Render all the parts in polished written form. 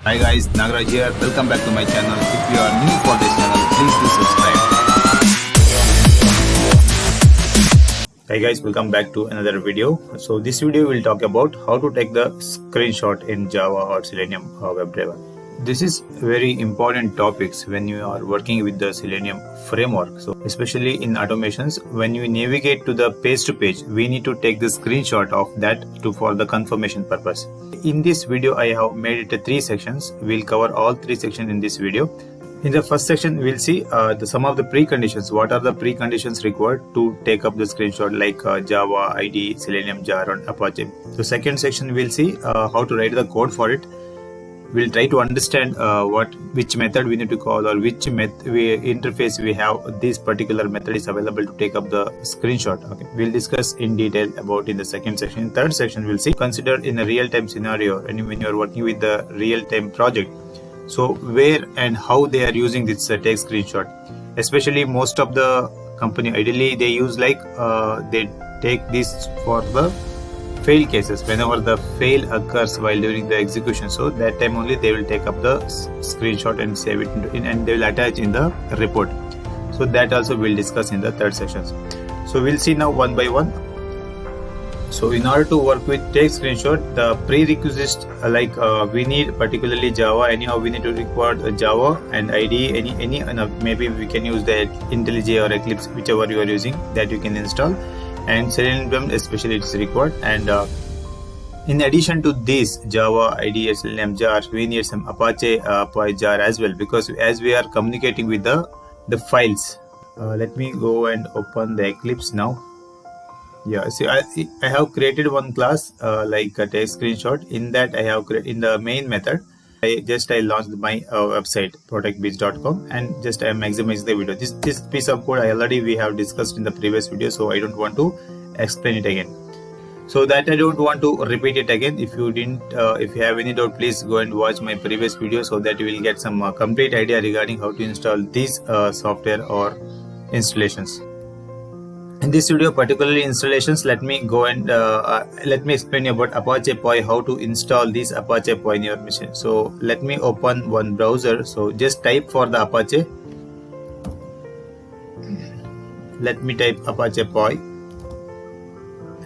Hi guys, Nagaraj here. Welcome back to my channel. If you are new for this channel, please do subscribe. Hi guys, welcome back to another video. So this video will talk about how to take the screenshot in Java or Selenium WebDriver. This is very important topics when you are working with the Selenium framework. So especially in automations, when you navigate to the page, we need to take the screenshot of that for the confirmation purpose. In this video, I have made it 3 sections. We'll cover all 3 sections in this video. In the first section, we'll see some of the preconditions. What are the preconditions required to take up the screenshot, like Java, IDE, Selenium Jar, and Apache. So second section, we'll see how to write the code for it. We'll try to understand which method we need to call, or which interface we have. This particular method is available to take up the screenshot. Okay, we'll discuss in detail about in the second section. In third section, we'll see consider in a real-time scenario, and when you are working with the real-time project. So where and how they are using this take screenshot. Especially most of the company, ideally they use they take this for the fail cases. Whenever the fail occurs while during the execution, so that time only they will take up the screenshot and save it and they will attach in the report. So that also we'll discuss in the third section. So we'll see now one by one. So in order to work with take screenshot, the prerequisites we need particularly Java. Anyhow, we need to require Java and IDE. Maybe we can use the IntelliJ or Eclipse, whichever you are using, that you can install. And Selenium especially it is required. And in addition to this Java, IDE, Selenium Jar, we need some Apache Jar as well, because as we are communicating with the files. Let me go and open the Eclipse now. Yeah, see, I have created one class like a take screenshot. In that I have in the main method, I launched my website ProTechBeach.com, and just I am maximizing the video. This piece of code we have discussed in the previous video, so I don't want to explain it again. So that I don't want to repeat it again. If you have any doubt, please go and watch my previous video, so that you will get some complete idea regarding how to install these software or installations. In this video, particularly installations, let me go and let me explain you about Apache Py, how to install this Apache Py in your machine. So let me open one browser. So just type for the Apache. Let me type Apache Py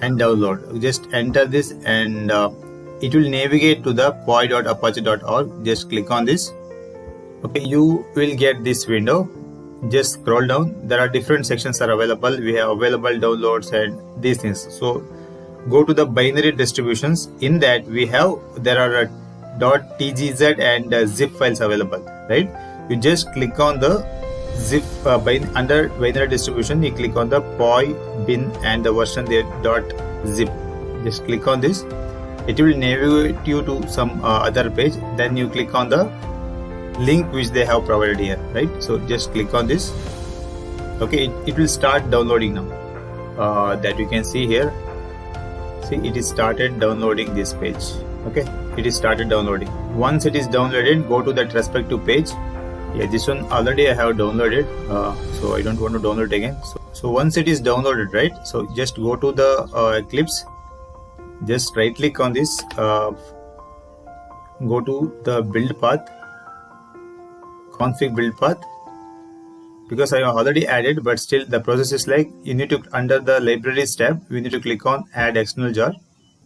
and download. Just enter this and it will navigate to the py.apache.org. Just click on this. Okay, you will get this window. Just scroll down. There are different sections are available. We have available downloads and these things. So go to the binary distributions. In that there are .tgz and zip files available, right? You just click on the zip under binary distribution. You click on the py bin and the version there .zip. Just click on this. It will navigate you to some other page. Then you click on the link which they have provided here, right? So just click on this. Okay, it will start downloading now. That you can see here. See, it is started downloading this page. Okay, it is started downloading. Once it is downloaded, go to that respective page. Yeah, this one already I have downloaded, so I don't want to download again. So once it is downloaded, right? So just go to the Eclipse. Just right click on this. Go to the build path. Config build path, because I have already added, but still the process is like you need to, under the libraries tab, we need to click on add external jar.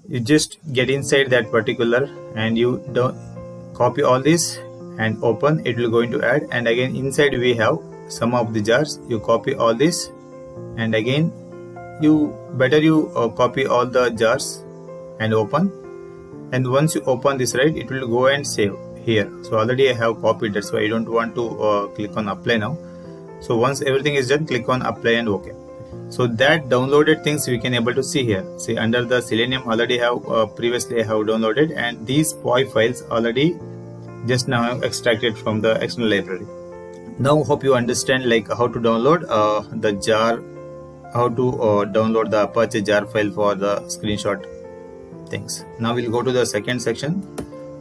You just get inside that particular and you don't copy all this and open. It will go into add, and again inside we have some of the jars. You copy all this, and again you copy all the jars and open. And once you open this, right, it will go and save here. So already I have copied, that's why I don't want to click on apply now. So once everything is done, click on apply and OK. So that downloaded things we can able to see here. See, under the Selenium already have previously I have downloaded, and these py files already just now I have extracted from the external library. Now hope you understand like how to download the jar, how to download the Apache jar file for the screenshot things. Now we'll go to the second section.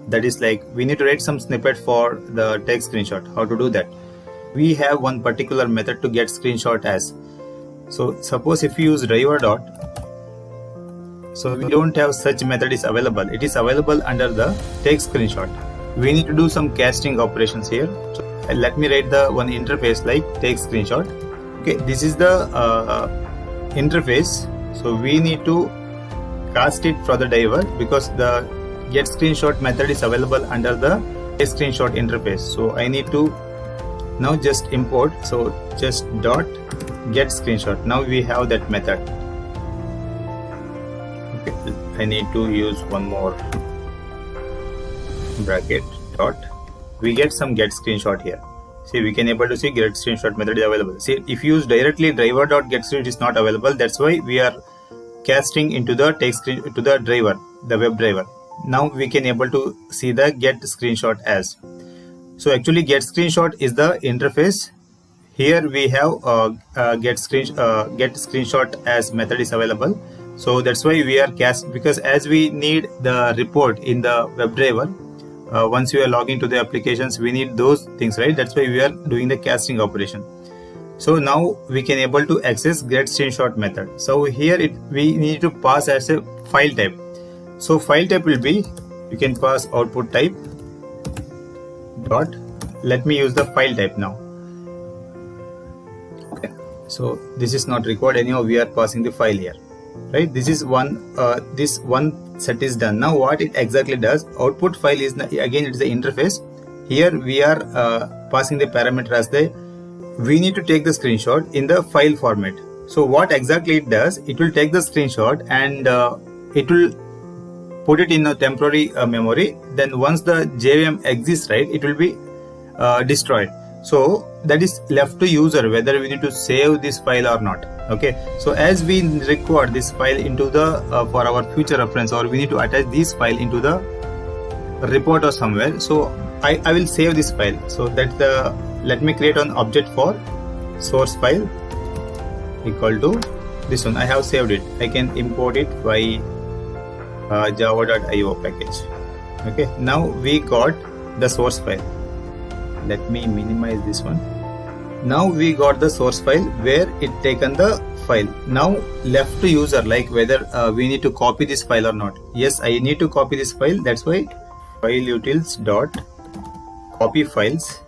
That is like we need to write some snippet for the take screenshot. How to do that? We have one particular method to get screenshot as. So suppose if you use driver dot, so we don't have such method is available. It is available under the take screenshot. we need to do some casting operations here. So let me write the one interface like take screenshot. Okay, this is the interface. So we need to cast it for the driver because the get screenshot method is available under the take screenshot interface. So I need to now just import. So just dot get screenshot. Now we have that method. Okay, I need to use one more bracket dot. We get some get screenshot here. See, we can able to see get screenshot method is available. See, if you use directly driver dot get screenshot is not available. That's why we are casting into the take screen to the driver, the web driver. Now we can able to see the get screenshot as. So actually get screenshot is the interface. Here we have get screenshot as method is available. So that's why we are cast, because as we need the report in the web driver, once you are logging to the applications, we need those things, right? That's why we are doing the casting operation. So now we can able to access get screenshot method. So here we need to pass as a file type. So file type will be, you can pass output type dot. Let me use the file type now. Okay. So this is not required anyhow. We are passing the file here, right? This is one. This one set is done. Now what it exactly does? Output file is again it is the interface. Here we are passing the parameter as the. We need to take the screenshot in the file format. So what exactly it does? It will take the screenshot and it will put it in a temporary memory. Then once the JVM exists, right, it will be destroyed. So that is left to user whether we need to save this file or not. Okay, so as we require this file into the for our future reference, or we need to attach this file into the report or somewhere. So I will save this file. So that's the, let me create an object for source file equal to this one. I have saved it. I can import it by java.io package. Okay, now we got the source file. Let me minimize this one. Now we got the source file where it taken the file. Now left to user, like whether we need to copy this file or not. Yes, I need to copy this file. That's why file utils dot copy files.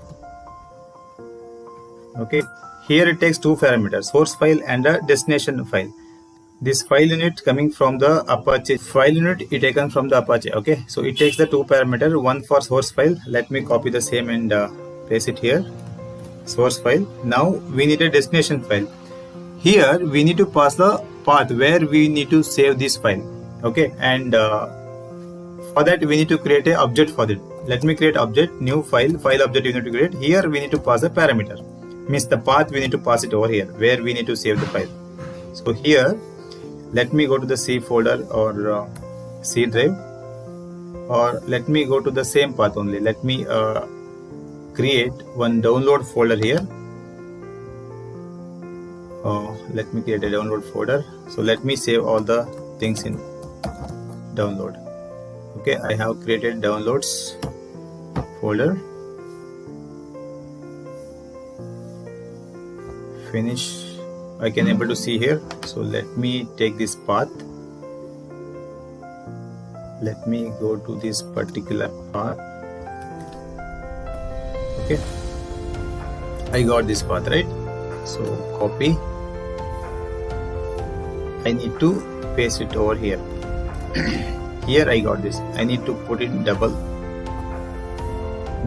Okay, here it takes two parameters, source file and a destination file. This file unit coming from the Apache file unit, it taken from the Apache. Okay, so it takes the two parameter, one for source file. Let me copy the same and paste it here. Source file. Now we need a destination file. Here we need to pass the path where we need to save this file. Okay, and for that we need to create an object for it. Let me create object, new file object you need to create. Here we need to pass a parameter, means the path we need to pass it over here where we need to save the file. So here let me go to the C folder or C drive, or let me go to the same path only. Let me create one download folder here. Let me create a download folder. So let me save all the things in download. Okay, I have created downloads folder. Finish. I can able to see here. So let me take this path. Let me go to this particular path. Okay, I got this path, right? So copy. I need to paste it over here. Here I got this. I need to put it double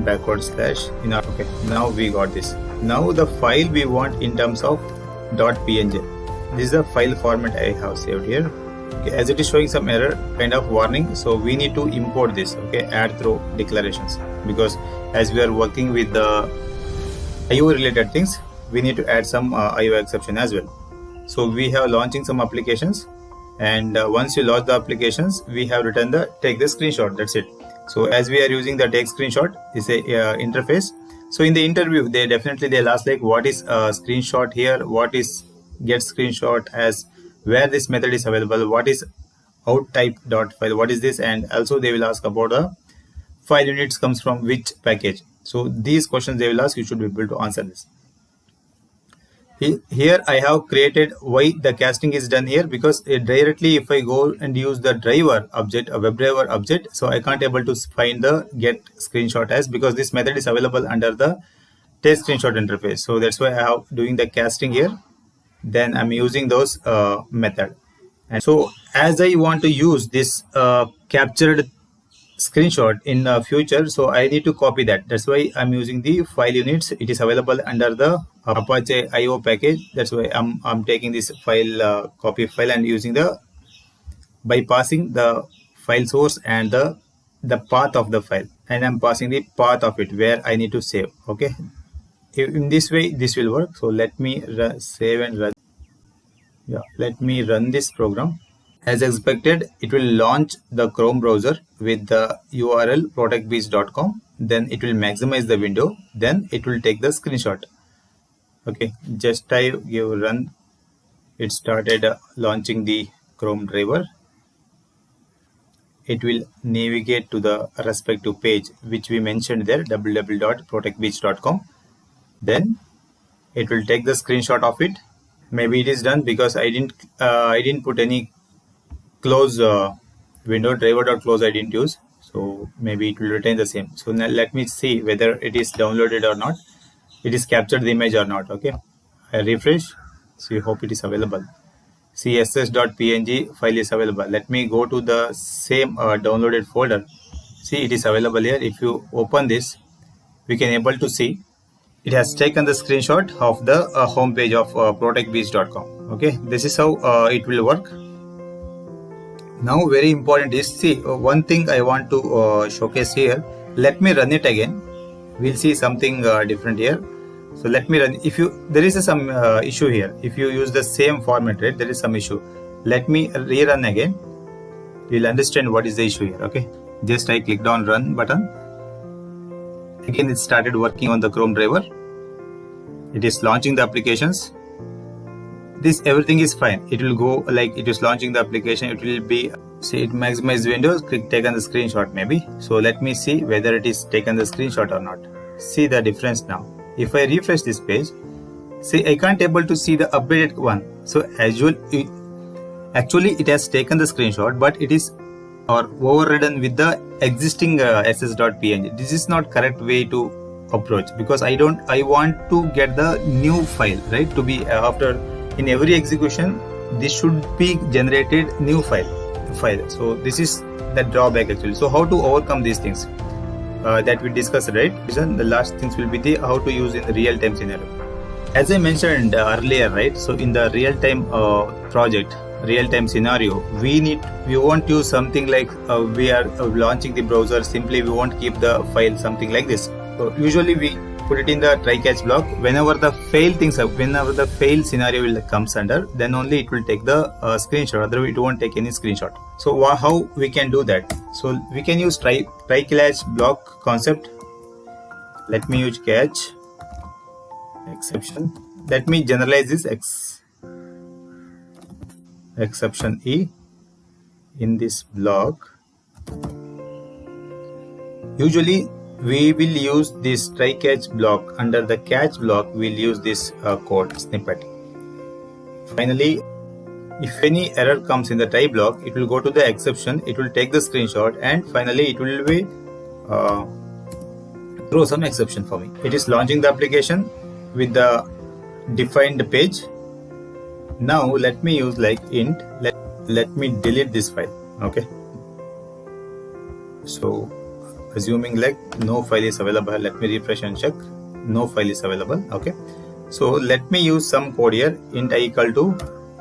backward slash in our. Okay, now we got this. Now the file we want in terms of .png. This is the file format I have saved here. Okay, as it is showing some error kind of warning, so we need to import this. Okay, add through declarations, because as we are working with the IO related things, we need to add some IO exception as well. So we have launching some applications, and once you launch the applications, we have written the take the screenshot. That's it. So as we are using the take screenshot, is a interface. So in the interview, they'll ask like what is screenshot here, what is get screenshot as, where this method is available, what is out type dot file, what is this, and also they will ask about the file units comes from which package. So these questions they will ask, you should be able to answer this. Here I have created why the casting is done here, because directly if I go and use the driver object, a WebDriver object, so I can't able to find the get screenshot as, because this method is available under the test screenshot interface. So that's why I have doing the casting here. Then I'm using those method. And so as I want to use this captured screenshot in the future, so I need to copy that. That's why I'm using the file units. It is available under the Apache IO package. That's why I'm taking this file copy file and using the by passing the file source and the path of the file, and I'm passing the path of it where I need to save. Okay, in this way this will work. So let me save and run. Yeah, let me run this program. As expected, it will launch the Chrome browser with the URL ProTechBeach.com. Then it will maximize the window. Then it will take the screenshot. Okay, just I give run. It started launching the Chrome driver. It will navigate to the respective page which we mentioned there, www.protectbeach.com. Then it will take the screenshot of it. Maybe it is done because I didn't put any close window driver.close I didn't use, so maybe it will retain the same. So now let me see whether it is downloaded or not, it is captured the image or not. Okay, I refresh, so I hope it is available. See, ss.png file is available. Let me go to the same downloaded folder. See, it is available here. If you open this, we can able to see it has taken the screenshot of the home page of protectbeach.com. Okay, this is how it will work. Now very important is, see, one thing I want to showcase here. Let me run it again. We'll see something different here. So let me run. If there is some issue here, if you use the same format, right, there is some issue. Let me rerun again. You'll understand what is the issue here. Okay, just I clicked on run button. Again, it started working on the Chrome driver. It is launching the applications. This everything is fine. It will go like it is launching the application. It will be, say, it maximize windows, click taken the screenshot maybe. So let me see whether it is taken the screenshot or not. See the difference now. If I refresh this page, see, I can't able to see the updated one. So as usual, actually it has taken the screenshot, but it is overridden with the existing ss.png. This is not correct way to approach, because I want to get the new file, right? To be after in every execution, this should be generated new file. So this is the drawback actually. So how to overcome these things that we discussed, right? The last things will be the how to use in the real-time scenario. As I mentioned earlier, right? So in the real-time project, real-time scenario, we won't use something like we are launching the browser. Simply we won't keep the file something like this. So usually we put it in the try catch block. Whenever the fail scenario will comes under, then only it will take the screenshot. Otherwise it won't take any screenshot. So how we can do that? So we can use try catch block concept. Let me use catch exception. Let me generalize this exception E in this block. Usually we will use this try catch block. Under the catch block, we'll use this code snippet. Finally, if any error comes in the try block, it will go to the exception, it will take the screenshot, and finally it will be throw some exception for me. It is launching the application with the defined page. Now let me use like int, let me delete this file. Okay, so assuming like no file is available, let me refresh and check. No file is available. Okay, so let me use some code here. Int I equal to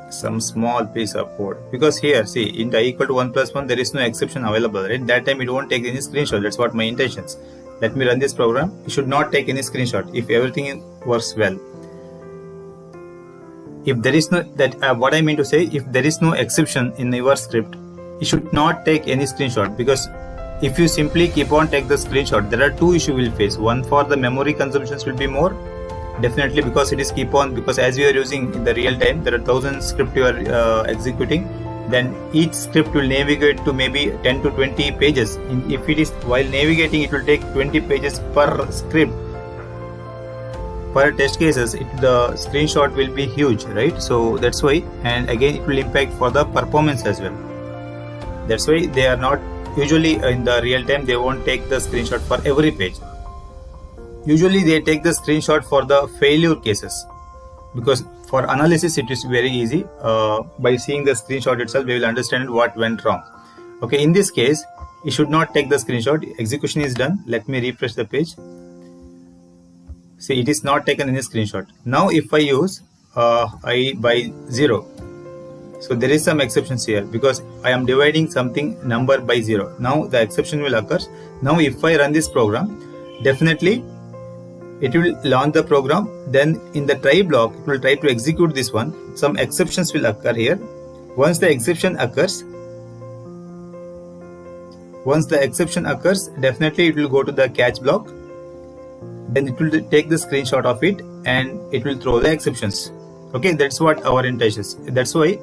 some small piece of code, because here see int I equal to 1 plus 1, there is no exception available, right? That time it won't take any screenshot. That's what my intentions. Let me run this program. It should not take any screenshot if everything works well. If there is no what I mean to say, if there is no exception in your script, it should not take any screenshot, because if you simply keep on take the screenshot, there are two issues we'll face. One, for the memory consumptions will be more, definitely, because it is because as you are using in the real time, there are 1000 script you are executing. Then each script will navigate to maybe 10 to 20 pages. If it is while navigating, it will take 20 pages per script per test cases, the screenshot will be huge, right? So that's why, and again it will impact for the performance as well. That's why they are not usually in the real time, they won't take the screenshot for every page. Usually they take the screenshot for the failure cases, because for analysis it is very easy. By seeing the screenshot itself, we will understand what went wrong. Okay, in this case you should not take the screenshot. Execution is done. Let me refresh the page. See, it is not taken any screenshot. Now if I use I by 0, so there is some exceptions here because I am dividing something number by 0. Now the exception will occur. Now if I run this program, definitely it will launch the program. Then in the try block, it will try to execute this one. Some exceptions will occur here. Once the exception occurs, definitely it will go to the catch block. Then it will take the screenshot of it and it will throw the exceptions. Okay, that's what our intent is. That's why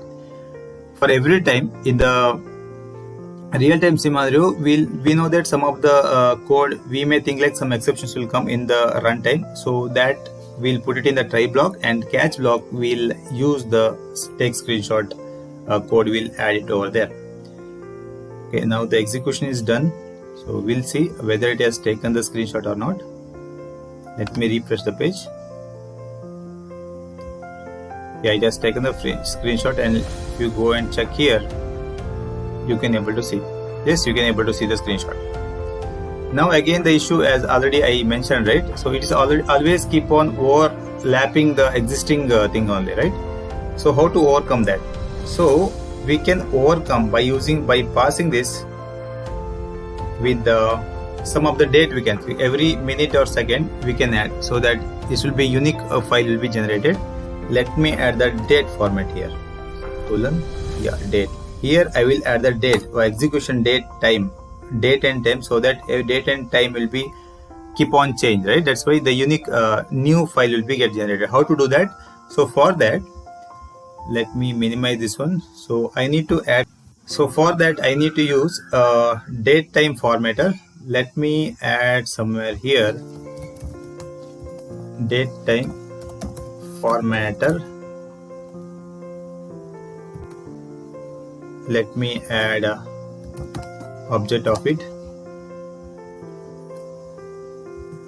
for every time in the real-time scenario, we know that some of the code, we may think like some exceptions will come in the runtime. So that we'll put it in the try block, and catch block will use the take screenshot code, will add it over there. Okay, now the execution is done. So we'll see whether it has taken the screenshot or not. Let me refresh the page. Yeah, it has taken the screenshot, and if you go and check here, you can able to see. Yes, you can able to see the screenshot. Now again the issue, as already I mentioned, right? So it is always keep on overlapping the existing thing only, right? So how to overcome that? So we can overcome by passing this with the some of the date. We can every minute or second we can add, so that this will be unique file will be generated. Let me add the date format here. Colon, yeah, date. Here I will add the date or execution date and time, so that date and time will be keep on change, right? That's why the unique new file will be get generated. How to do that? So for that, let me minimize this one. So I need to add. So for that I need to use date time formatter. Let me add somewhere here date time formatter. Let me add a object of it,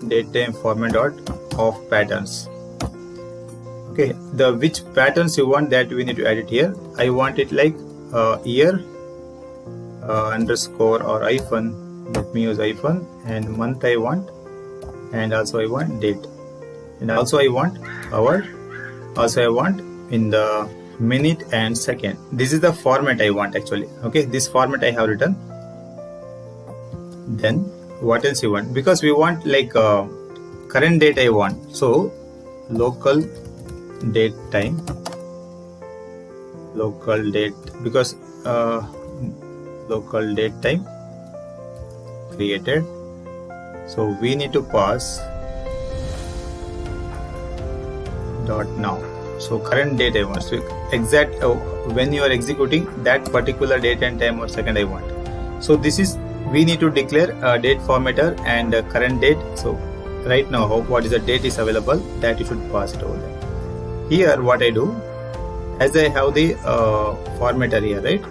datetime format dot of patterns. Okay, the which patterns you want, that we need to add it here. I want it like year underscore or hyphen. Let me use hyphen, and month I want, and also I want date, and also I want hour, also I want in the minute and second. This is the format I want actually. Okay, this format I have written. Then what else you want? Because we want like current date I want. So local date time, local date, because local date time created. So we need to pass dot now. So current date I want. So exact when you are executing that particular date and time or second I want. So this is, we need to declare a date formatter and a current date. So right now what is the date is available, that you should pass it over there. Here what I do, as I have the formatter here, right?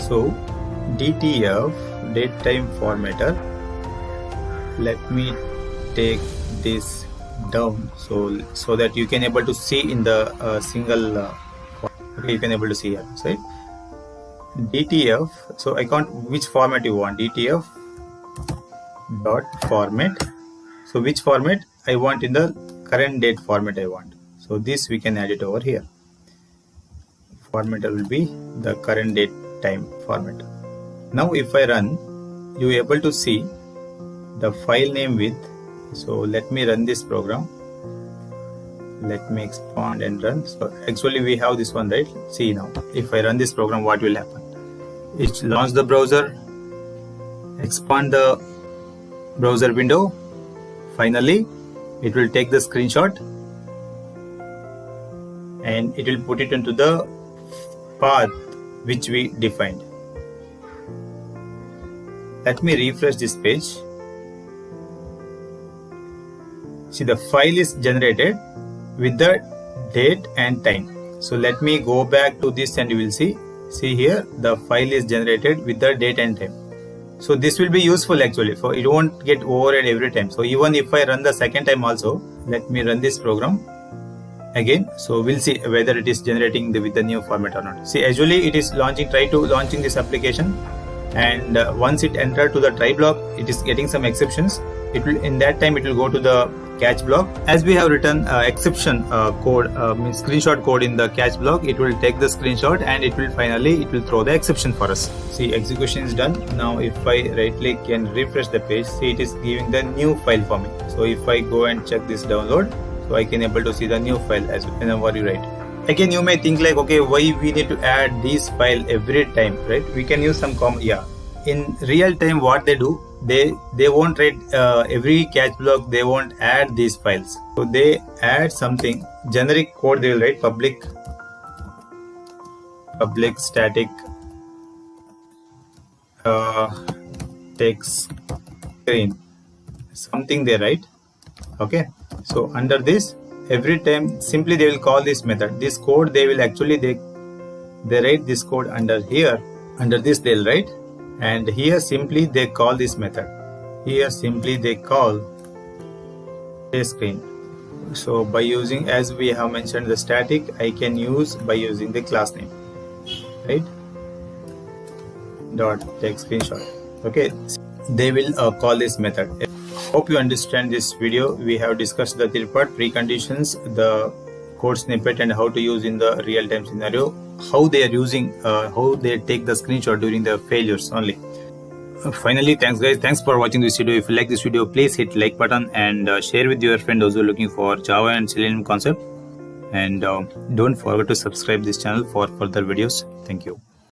So DTF date time formatter. Let me take this down so that you can able to see in the single okay, you can able to see here, right? DTF, so I can't, which format you want, DTF dot format. So which format I want, in the current date format I want. So this we can add it over here. Formatter will be the current date time format. Now if I run, you able to see the file name with. So let me run this program. Let me expand and run. So actually we have this one, right? See now, if I run this program, what will happen? It launch the browser, expand the browser window. Finally, it will take the screenshot and it will put it into the path which we defined. Let me refresh this page. see the file is generated with the date and time. So let me go back to this and you will see here the file is generated with the date and time. So this will be useful actually, for it won't get override every time. So even if I run the second time also, let me run this program again. So we'll see whether it is generating with the new format or not. See, usually it is try to launching this application, and once it enter to the try block, it is getting some exceptions. It will, in that time, it will go to the catch block. As we have written exception code, means screenshot code in the catch block, it will take the screenshot and it will throw the exception for us. See, execution is done. Now if I right click and refresh the page, see it is giving the new file for me. So if I go and check this download, so I can able to see the new file as well whenever you write. Again, you may think like, okay, why we need to add this file every time, right? We can use some in real time what they do, they won't write every catch block, they won't add these files. So they add something generic code, they will write public static text screen, something they write. Okay, so under this, every time simply they will call this method, this code they will actually they write this code under here, under this they'll write, and here simply they call this method, here simply they call a screen. So by using, as we have mentioned, the static, I can use by using the class name, right, dot text screenshot. Okay, they will call this method. Hope you understand this video. We have discussed the three part: preconditions, the code snippet, and how to use in the real-time scenario, how they are using, how they take the screenshot during the failures only. Finally, thanks guys, thanks for watching this video. If you like this video, please hit like button and share with your friend those who are looking for Java and Selenium concept, and don't forget to subscribe this channel for further videos. Thank you.